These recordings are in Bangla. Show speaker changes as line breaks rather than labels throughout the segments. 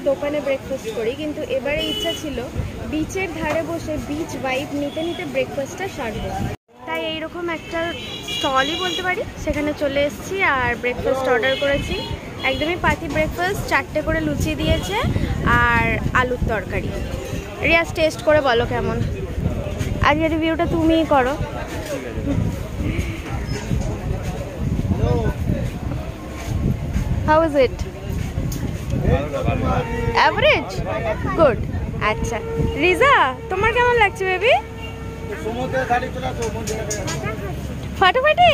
দোকানে ব্রেকফাস্ট করি, কিন্তু এবারে ইচ্ছা ছিল বিচের ধারে বসে বিচ ভাইব নিতে নিতে ব্রেকফাস্টটা সারবো। তাই এইরকম একটা স্টলই বলতে পারি, সেখানে চলে এসেছি আর ব্রেকফাস্ট অর্ডার করেছি। একদমই পাতি ব্রেকফাস্ট, 4টে করে লুচি দিয়েছে আর আলুর তরকারি। রিয়াজ টেস্ট করে বলো কেমন। আজকের রিভিউটা তুমিই করো। How is it? Average? Good. আচ্ছা রিজা, তোমার কেমন লাগছে বেবি? ফাটাফাটি।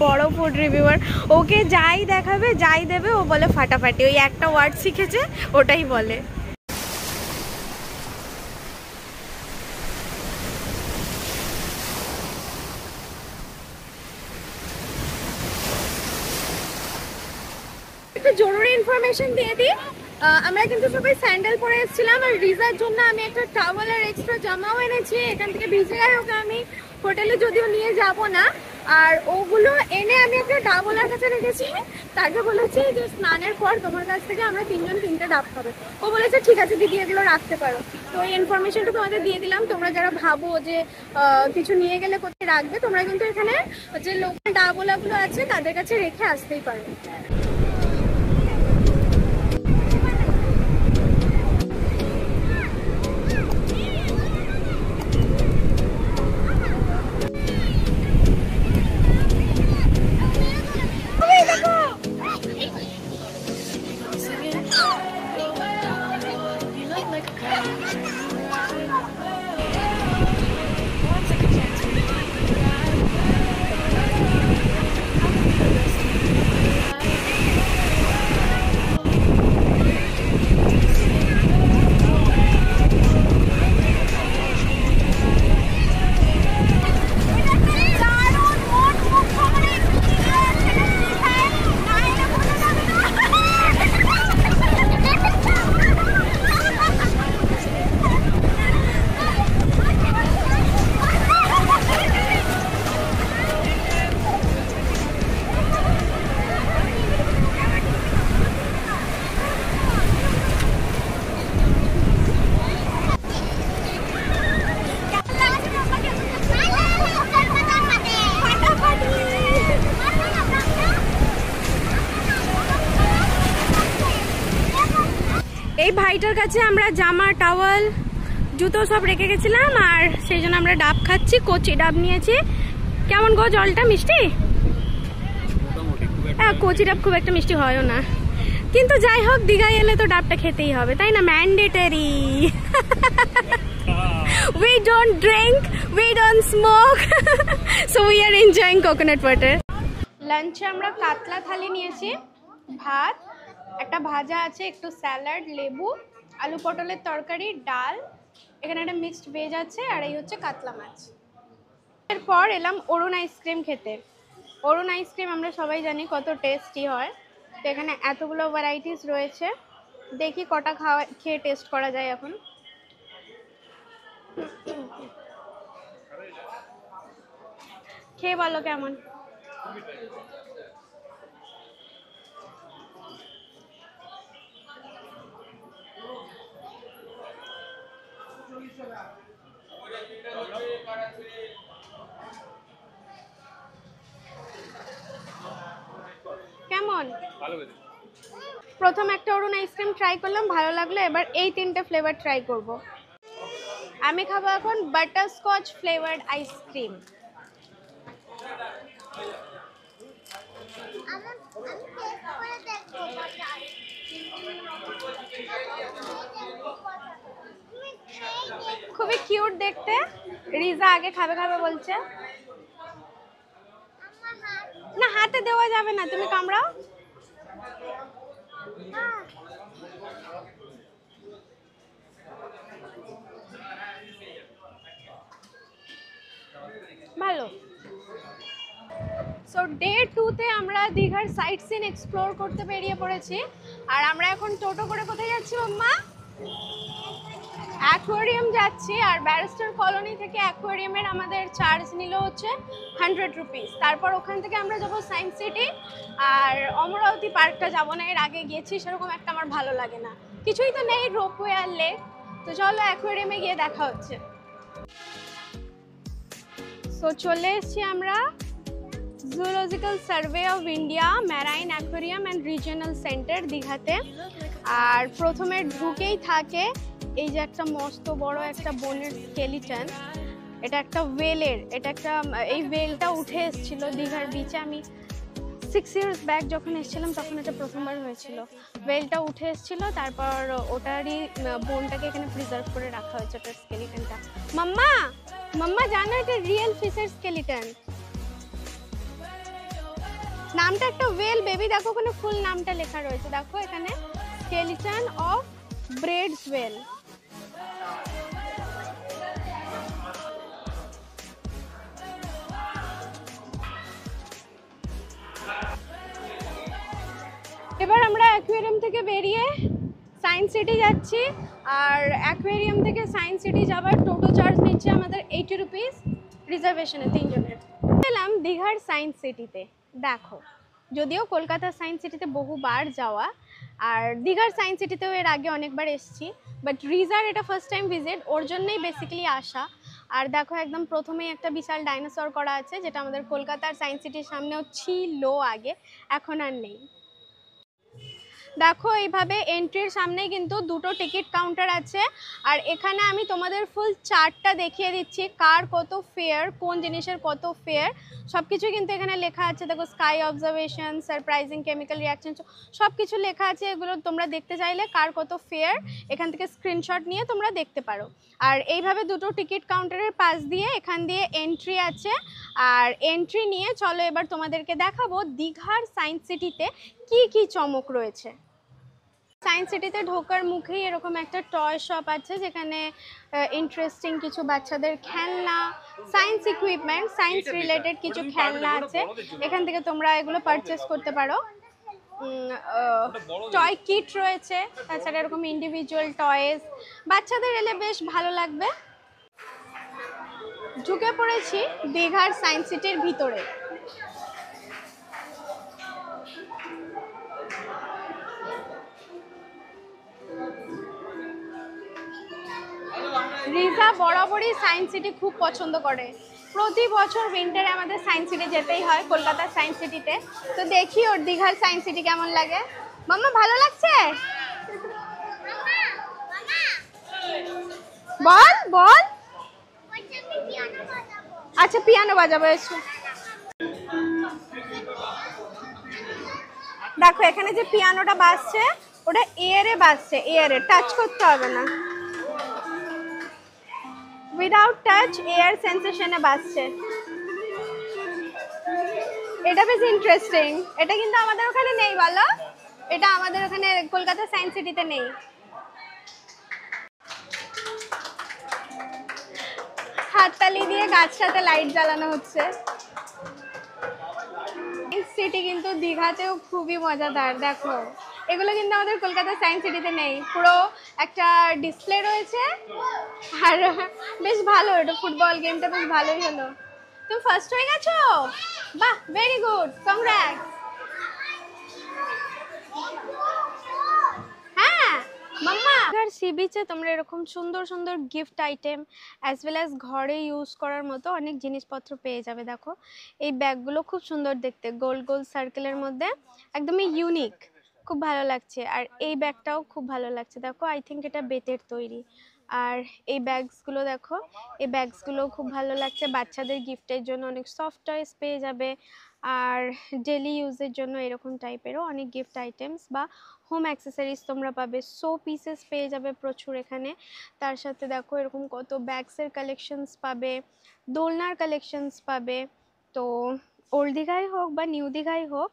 বড় ফুড রিভিউয়ার, ওকে যাই দেখাবে যাই দেবে ও বলে ফাটাফাটি। ওই একটা ওয়ার্ড শিখেছে, ওটাই বলে। একটা জরুরি ইনফরমেশন দিয়ে দিই, আমরা কিন্তু সবাই স্যান্ডেল পরে এসেছিলাম আর রিজার জন্য আমি একটা টাওয়েল আর এক্সট্রা জামাও এনেছি। এখান থেকে ভিজে গেলে ওকে আমি হোটেলে যদিও নিয়ে যাব না, আর ওগুলো এনে আমি একটা ডাবলার কাছে রেখেছি। তাকে বলেছি যে স্নানের পর তোমার কাছ থেকে আমরা 3জন 3টে ডাব খাবে। ও বলেছে ঠিক আছে দিদি, এগুলো রাখতে পারো। তো এই ইনফরমেশনটা তোমাদের দিয়ে দিলাম। তোমরা যারা ভাবো যে কিছু নিয়ে গেলে কোথায় রাখবে, তোমরা কিন্তু এখানে যে লোকাল ডাবলাগুলো আছে তাদের কাছে রেখে আসতেই পারো। এই ভাইটার কাছে আমরা জামা টাওয়াল জুতো সব রেখে গেছিলাম, আর সেই জন্য আমরা ডাব খাচ্ছি। কচি ডাব নিয়েছি। কেমন গো জলটা? মিষ্টি? হ্যাঁ, কচি ডাব খুব একটা মিষ্টি হয়ও না, কিন্তু যাই হোক দীঘায় এলে তো ডাবটা খেতেই হবে, তাই না? Mandatory. We don't drink, we don't smoke, so we are enjoying coconut water. লাঞ্চে আমরা কাতলা থালি নিয়েছি, ভাত, একটা ভাজা আছে, একটু স্যালাড, লেবু, আলু পটলের তরকারি, ডাল, এখানে একটা মিক্সড ভেজ আছে, আর এই হচ্ছে কাতলা মাছ। এরপর এলাম অরুণ আইসক্রিম খেতে। অরুণ আইসক্রিম আমরা সবাই জানি কত টেস্টি হয়। তো এখানে এতগুলো ভ্যারাইটিস রয়েছে, দেখি কটা খেয়ে টেস্ট করা যায় এখন। খেয়ে বলো কেমন। কেমন? প্রথম একটা অরুণ আইসক্রিম ট্রাই করলাম, ভালো লাগলো। এবার এই 3টে ফ্লেভার ট্রাই করব। আমি খাবো এখন বাটারস্কচ ফ্লেভার্ড আইসক্রিম। খুবই কিউট দেখতে। রিজা আগে খাবে খাবে বলছে। না, হাতে দেওয়া যাবে না, তুমি কামড়াও। ভালো। সো ডে 2তে আমরা দীঘার সাইট সিন এক্সপ্লোর করতে বেরিয়ে পড়েছি, আর আমরা এখন টোটো করে কোথায় যাচ্ছি মাম্মা? অ্যাকোয়ারিয়াম যাচ্ছি। আর ব্যারিস্টার কলোনি থেকে অ্যাকোয়ারিয়ামের আমাদের চার্জ নিল হচ্ছে 100 রুপিস। তারপর ওখান থেকে আমরা যাবো সায়েন্স সিটি, আর অমরাবতী পার্কটা যাবো না, এর আগে গেছি, সেরকম একটা আমার ভালো লাগে না। কিছুই তো নেই রোপওয়ে আর লেক। তো চলো অ্যাকোয়ারিয়ামে গিয়ে দেখা হচ্ছে। তো চলে এসেছি আমরা zoological survey of India marine aquarium and regional centre দীঘাতে। আর প্রথমে ঢুকেই থাকে এই যে একটা মস্ত বড় একটা বনের স্কেলিটন। এটা একটা ওয়েলের, এটা একটা এই ওয়েলটা উঠে এসেছিল দীঘার বিচে। আমি 6 years ব্যাক যখন এসেছিলাম তখন এটা প্রথমবার হয়েছিল। ওয়েলটা উঠে এসেছিল, তারপর ওটারই বোনটাকে এখানে প্রিজার্ভ করে রাখা হয়েছে, ওটার স্কেলিটনটা। মাম্মা মাম্মা জানো এটা রিয়েল ফিশের স্কেলিটন। নামটা একটা ওয়েল বেবি, দেখো ওখানে ফুল নামটা লেখা রয়েছে, দেখো এখানে স্কেলিটন অফ ব্রেডস ওয়েল। এবার আমরা অ্যাকোয়ারিয়াম থেকে বেরিয়ে সায়েন্স সিটি যাচ্ছি। আর অ্যাকোয়ারিয়াম থেকে সায়েন্স সিটি যাওয়ার টোটো চার্জ নিচ্ছে আমাদের 80 রুপিস রিজার্ভেশনে 3 জনের। এলাম দীঘার সায়েন্স সিটিতে। দেখো যদিও কলকাতার সায়েন্স সিটিতে বহুবার যাওয়া, আর দীঘার সায়েন্স সিটিতেও এর আগে অনেকবার এসেছি, বাট রিজার এটা ফার্স্ট টাইম ভিজিট, ওর জন্যই বেসিক্যালি আসা। আর দেখো একদম প্রথমেই একটা বিশাল ডাইনোসর করা আছে, যেটা আমাদের কলকাতার সায়েন্স সিটির সামনেও ছিল আগে, এখন আর নেই। দেখো এইভাবে এন্ট্রির সামনেই কিন্তু দুটো টিকিট কাউন্টার আছে। আর এখানে আমি তোমাদের ফুল চার্টটা দেখিয়ে দিচ্ছি, কার কত ফেয়ার, কোন জিনিসের কত ফেয়ার, সব কিছু কিন্তু এখানে লেখা আছে। দেখো sky observation, surprising chemical reaction, সব কিছু লেখা আছে। এগুলো তোমরা দেখতে চাইলে কার কত ফেয়ার এখান থেকে স্ক্রিনশট নিয়ে তোমরা দেখতে পারো। আর এইভাবে দুটো টিকিট কাউন্টারের পাশ দিয়ে এখান দিয়ে এন্ট্রি আছে। আর এন্ট্রি নিয়ে চলো এবার তোমাদেরকে দেখাবো দীঘার সায়েন্স সিটিতে কি কি চমক রয়েছে। সায়েন্স সিটিতে ঢোকার মুখেই এরকম একটা টয় শপ আছে, যেখানে ইন্টারেস্টিং কিছু বাচ্চাদের খেলনা, সায়েন্স ইকুইপমেন্ট, সায়েন্স রিলেটেড কিছু খেলনা আছে। এখান থেকে তোমরা এগুলো পারচেস করতে পারো। টয় কিট রয়েছে, তাছাড়া এরকম ইন্ডিভিজুয়াল টয়েস, বাচ্চাদের এলে বেশ ভালো লাগবে। ঢুকে পড়েছি দীঘার সায়েন্স সিটির ভিতরে। রিজা বরাবরই সায়েন্স সিটি খুব পছন্দ করে, প্রতি বছর উইন্টারে আমাদের সায়েন্স সিটি যেতেই হয়, কলকাতার সায়েন্স সিটিতে। তো দেখি ওর দীঘার সায়েন্স সিটি কেমন লাগে। মাম্মা ভালো লাগছে? বল বল। আচ্ছা পিয়ানো বাজাবো, এসো। দেখো এখানে যে পিয়ানোটা বাজছে ওটা এয়ারে বাজছে, এয়ারে, টাচ করতে হবে না, উইদাউট টাচ এয়ার সেন্সেশনে বাজছে। এটা বেশ ইন্টারেস্টিং। এটা কিন্তু আমাদের ওখানে নেই, বলো? এটা আমাদের ওখানে কলকাতা সায়েন্স সিটিতে নেই। হাততালি দিয়ে গাছটাতে লাইট জ্বালানো হচ্ছে। সায়েন্স সিটি কিন্তু দীঘাতেও খুবই মজাদার। দেখো এগুলো কিন্তু আমাদের কলকাতা সায়েন্স সিটিতে নেই। পুরো একটা ডিসপ্লে রয়েছে, আর বেশ ভালো, এটা ফুটবল গেমটা বেশ ভালোই হলো। তুমি ফার্স্ট হয়ে গেছো, বাহ, ভেরি গুড, কংগ্রাটস। হ্যাঁ মাম্মা, সি বিচে তোমরা এরকম সুন্দর সুন্দর gift item as well as ঘরে ইউজ করার মতো অনেক জিনিসপত্র পেয়ে যাবে। দেখো এই ব্যাগগুলো খুব সুন্দর দেখতে, গোল গোল সার্কেলের মধ্যে, একদমই ইউনিক, খুব ভালো লাগছে। আর এই ব্যাগটাও খুব ভালো লাগছে, দেখো আই থিঙ্ক এটা বেতের তৈরি। আর এই ব্যাগসগুলো দেখো, এই ব্যাগসগুলো খুব ভালো লাগছে, বাচ্চাদের গিফটের জন্য অনেক সফট টয়েস পেয়ে যাবে। আর ডেলি ইউজের জন্য এরকম টাইপেরও অনেক গিফট আইটেমস বা হোম অ্যাক্সেসরিজ তোমরা পাবে, সো পিসেস পেয়ে যাবে প্রচুর এখানে। তার সাথে দেখো এরকম কত ব্যাগসের কালেকশনস পাবে, দোলনার কালেকশনস পাবে। তো ওল্ড দীঘাই হোক বা নিউ দীঘাই হোক,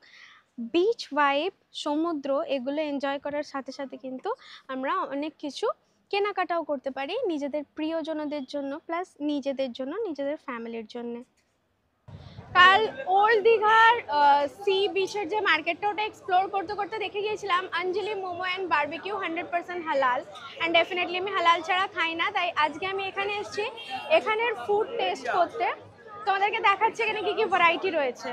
বিচ ভাইব, সমুদ্র, এগুলো এনজয় করার সাথে সাথে কিন্তু আমরা অনেক কিছু কেনাকাটাও করতে পারি নিজেদের প্রিয়জনদের জন্য, প্লাস নিজেদের জন্য, নিজেদের ফ্যামিলির জন্য। কাল ওল্ড দীঘার সি বিচের যে মার্কেটটা ওটা এক্সপ্লোর করতে করতে দেখে গিয়েছিলাম অঞ্জলি মোমো অ্যান্ড বারবিকিউ 100% হালাল, অ্যান্ড ডেফিনেটলি আমি হালাল ছাড়া খাই না, তাই আজকে আমি এখানে এসেছি এখানের ফুড টেস্ট করতে। তোমাদেরকে দেখাচ্ছি এখানে কী কী ভ্যারাইটি রয়েছে।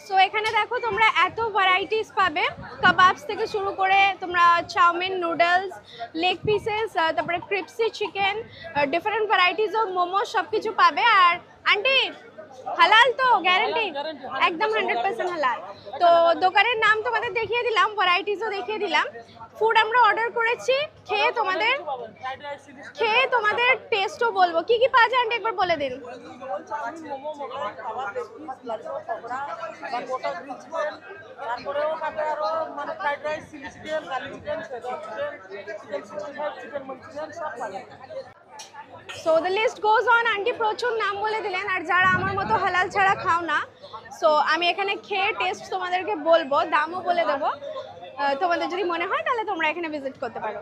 সো এখানে দেখো তোমরা এত ভ্যারাইটিস পাবে, কাবাবস থেকে শুরু করে তোমরা চাউমিন, নুডলস, লেগ পিসেস, তারপরে crispy chicken, different varieties of momo সব কিছু পাবে। আর আন্টি হালাল তো গ্যারান্টি? একদম 100% হালাল। তো দোকানের নাম তোমাদের দেখিয়ে দিলাম, ভ্যারাইটিসও দেখিয়ে দিলাম। ফুড আমরা অর্ডার করেছি, খেয়ে তোমাদের টেস্টও বলবো। কি কি পাওয়া যায় আন্টি একবার বলে দিন। So the list goes on. Aunty প্রচুর নাম বলে দিলেন, আর যারা আমার মতো হালাল ছাড়া খাও না, সো আমি এখানে খেয়ে টেস্ট তোমাদেরকে বলবো, দামও বলে দেবো। তোমাদের যদি মনে হয় তাহলে তোমরা এখানে ভিজিট করতে পারো।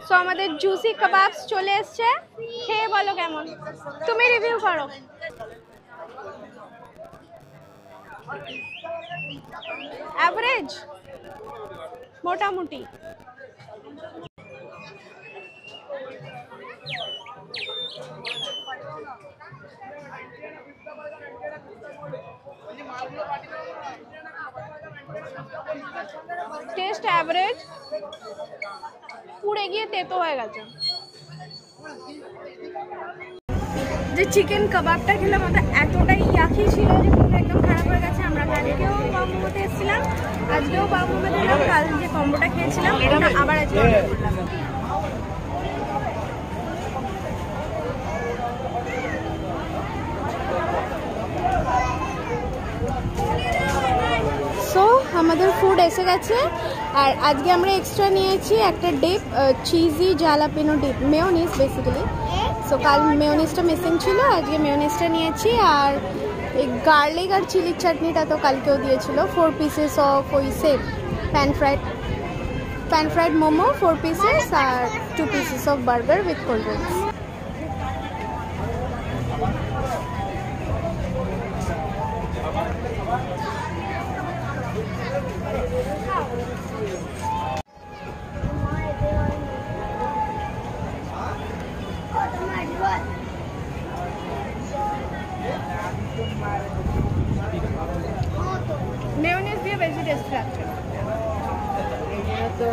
সো আমাদের জুসি কাবাবস চলে এসছে, খেয়ে বলো কেমন, তুমি রিভিউ করো। অ্যাভারেজ, মোটামুটি। টেস্ট অ্যাভারেজ, পুড়ে গিয়ে তেতো হয়ে গেছে। যে চিকেন কাবাবটা খেলাম ওটা এতটাই ইয়াকি ছিল যে মুখটা একদম খারাপ হয়ে গেছে। আমরা কালকেও বাবুমতে এসেছিলাম, আজকেও বাবুমতে দিলাম, কাল যে কম্বোটা খেয়েছিলাম এটা আবার আজকে অর্ডার করলাম। সো আমাদের ফুড এসে গেছে, আর আজকে আমরা এক্সট্রা নিয়েছি একটা dip, cheesy jalapeno dip, mayonnaise basically. So কাল মেয়োনিজটা মিসিং ছিল, আজকে মেয়োনিজটা নিয়েছি। আর এই গার্লিক আর চিলির চাটনিটা তো কালকেও দিয়েছিল। 4 পিসেস অফ ওই same pan fried momo 4 pieces, আর 2 pieces of burger with cold drinks. Mayonnaise দিয়ে বেশি টেস্ট লাগছে। তো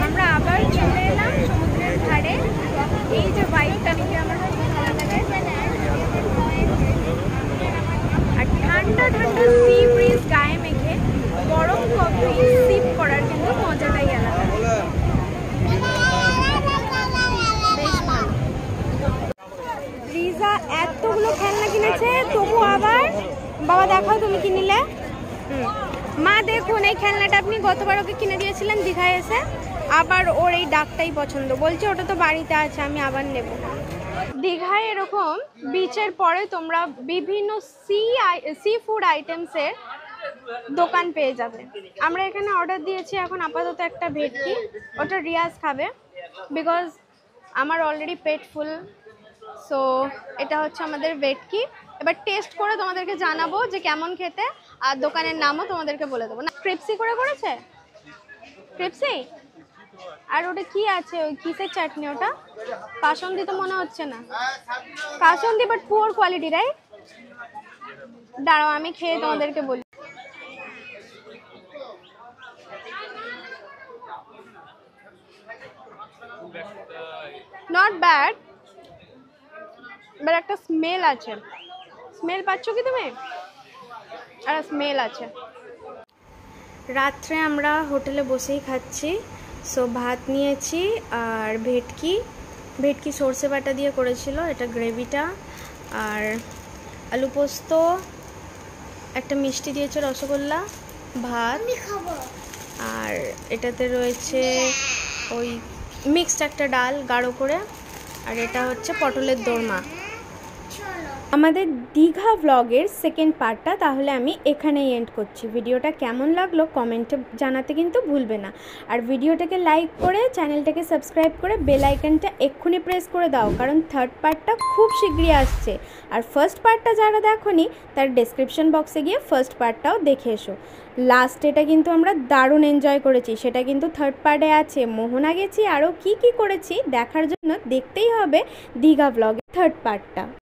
আমরা আবার চলে এলাম সমুদ্রের ধারে। এই যে বাইকটা নিয়ে আমার খুব ভালো লাগে, আর ঠান্ডা ঠান্ডা সি ব্রিজ গায়ে মেখে গরম কফি সিপ করার কিন্তু মজাটাই আলাদা, বেশ ভালো। রিজা এতগুলো খেলনা কিনেছে, তবু আবার বাবা দেখাও তুমি কি নিলে। মা দেখুন এই খেলনাটা আপনি গতবার ওকে কিনে দিয়েছিলেন দীঘায় এসে, আবার ওর এই ডাকটাই পছন্দ, বলছে ওটা তো বাড়িতে আছে আমি আবার নেব। দীঘায় এরকম বিচের পরে তোমরা বিভিন্ন সি ফুড আইটেমসের দোকান পেয়ে যাবে। আমরা এখানে অর্ডার দিয়েছি এখন আপাতত একটা ভেটকি, ওটা রিয়াজ খাবে বিকজ আমার অলরেডি পেট ফুল। সো এটা হচ্ছে আমাদের ভেটকি। এবার টেস্ট করে তোমাদেরকে জানাবো যে কেমন খেতে, আর দোকানের নামও তোমাদেরকে বলে দেবো। না ক্রিপসি করে করেছে, ক্রিপসি। আর ওটা কি আছে, ওই কিসের চাটনি ওটা? কাসন্দি তো মনে হচ্ছে না, kasundi but poor quality, right? দাঁড়াও আমি খেয়ে তোমাদেরকে বলি। নট ব্যাড, বাট একটা স্মেল আছে। স্মেল পাচ্ছ কি তুমি? আর স্মেল আছে। রাত্রে আমরা হোটেলে বসেই খাচ্ছি। সো ভাত নিয়েছি আর ভেটকি সর্ষে বাটা দিয়ে করেছিল, এটা গ্রেভিটা, আর আলু পোস্ত, একটা মিষ্টি দিয়েছে রসগোল্লা, ভাত, আর এটাতে রয়েছে ওই মিক্সড একটা ডাল গাঢ় করে, আর এটা হচ্ছে পটলের দোরমা। আমাদের দীঘা ব্লগের সেকেন্ড পার্টটা তাহলে আমি এখানেই এন্ড করছি। ভিডিওটা কেমন লাগলো কমেন্টে জানাতে কিন্তু ভুলবে না, আর ভিডিওটাকে লাইক করে চ্যানেলটাকে সাবস্ক্রাইব করে বেল আইকনটা এক্ষুনি প্রেস করে দাও, কারণ থার্ড পার্টটা খুব শীঘ্রই আসছে। আর ফার্স্ট পার্টটা যারা দেখোনি তার ডেসক্রিপশন বক্সে গিয়ে ফার্স্ট পার্টটাও দেখে এসো। লাস্ট এটা কিন্তু আমরা দারুণ এনজয় করেছি, সেটা কিন্তু থার্ড পার্টে আছে। মোহনা গেছি, আরও কি করেছি দেখার জন্য দেখতেই হবে দীঘা ব্লগের থার্ড পার্টটা।